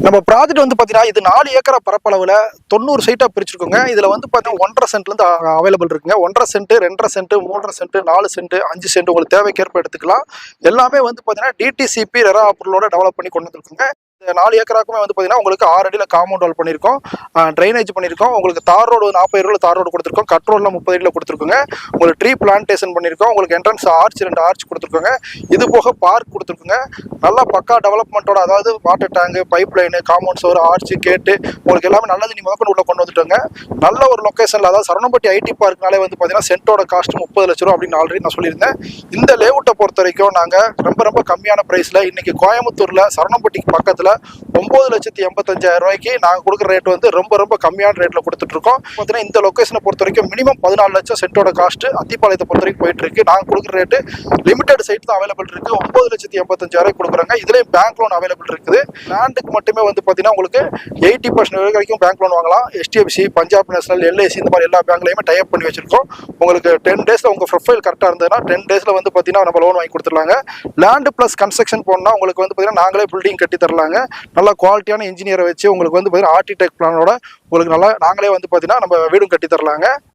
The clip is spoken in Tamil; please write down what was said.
நம்ம ப்ராஜெக்ட் வந்து பார்த்தீங்கன்னா இது 4 ஏக்கரா பரப்பளவில் 90 சைட்டாக பிரிச்சிருக்கோங்க. இதில் வந்து பார்த்தீங்கன்னா 1.5 சென்ட்லேருந்து அவைலபிள் இருக்குங்க. 1.5 cent, 2.5 cent, 3.5 cent, 4 cent, 5 cent உங்களுக்கு தேவைக்கேற்ப எடுத்துக்கலாம். எல்லாமே வந்து பார்த்தீங்கன்னா டிடிசிபி ரெரா அப்ரூவலோட டெவலப் பண்ணி கொண்டு வந்துருக்குங்க. இந்த 4 ஏக்கராக்குமே வந்து பார்த்தீங்கன்னா உங்களுக்கு 6 அடியில் காம்பவுண்ட் வால் பண்ணியிருக்கோம், ட்ரைனேஜ் பண்ணியிருக்கோம். உங்களுக்கு தார் ரோடு 40 ரூபாய் தார் ரோடு கொடுத்துருக்கோம், கட் ரோடில் 30 அடியில் கொடுத்துருக்கோங்க. உங்களுக்கு ட்ரீ பிளான்டேஷன் பண்ணியிருக்கோம். உங்களுக்கு என்ட்ரன்ஸ் ஆர்ச் 2 ஆர்ச் கொடுத்துருக்கோங்க. இது போக பார்க் கொடுத்துருக்குங்க. நல்லா பக்கா டெவலப்மெண்ட்டோட, அதாவது water tank, pipe line, compound சோறு, ஆர்ச்சு, கேட்டு உங்களுக்கு எல்லாமே நல்லது நீ முதற்கொண்டு உள்ள கொண்டு வந்துட்டோங்க. நல்ல ஒரு லொக்கேஷனில், அதாவது சரவணம்பட்டி ஐடி பார்க்னாலே வந்து பார்த்தீங்கன்னா சென்ட்டோட காஸ்ட் 30 லட்ச ரூபா அப்படின்னு ஆல்ரெடி நான் சொல்லியிருந்தேன். இந்த லேஅவுட்டை பொறுத்த வரைக்கும் நாங்கள் ரொம்ப கம்மியான ப்ரைஸில் இன்னைக்கு கோயம்புத்தூரில் சரவணம்பட்டிக்கு பக்கத்தில் 9,85,000 ரூபாய்க்கு நாங்கள் கொடுக்குற ரேட் வந்து ரொம்ப கம்மியான ரேட்டில் கொடுத்துட்ருக்கோம். பார்த்தீங்கன்னா இந்த லொக்கேஷனை பொறுத்த வரைக்கும் மினிமம் 14 லட்சம் சென்ட்டோட காஸ்ட் அத்திப்பாளையத்தை பொறுத்த வரைக்கும் போயிட்டு இருக்கு. நாங்கள் கொடுக்குற ரேட்டு லிமிடெட் சைட் தான் அவைலபிள் இருக்கு. 9,85,000 கொடுக்குறாங்க. இதுலேயும் பேங்க் லோன் அவைலபிள் இருக்குது. லேண்டுக்கு மட்டுமே வந்து பார்த்தீங்கன்னா உங்களுக்கு 80% வரைக்கும் பேங்க் லோன் வாங்கலாம். HDFC, பஞ்சாப் நேஷனல், LIC இந்த மாதிரி எல்லா பேங்க்லையுமே டைப் பண்ணி வச்சிருக்கோம். உங்களுக்கு 10 டேஸில் உங்கள் ப்ரொஃபைல் கரெக்டாக இருந்ததுன்னா 10 டேஸில் வந்து பார்த்தீங்கன்னா நம்ம லோன் வாங்கி கொடுத்துடலாங்க. லேண்டு ப்ளஸ் கன்ஸ்ட்ரக்ஷன் போனால் உங்களுக்கு வந்து பார்த்தீங்கன்னா நாங்களே பில்டிங் கட்டி தரலாங்க. நல்லா குவாலிட்டியான இன்ஜினியரை வச்சு உங்களுக்கு வந்து பார்த்தீங்கன்னா ஆர்கிடெக்ட் பிளானோட உங்களுக்கு நல்லா நாங்களே வந்து பார்த்தீங்கன்னா நம்ம வீடும் கட்டி தரலாங்க.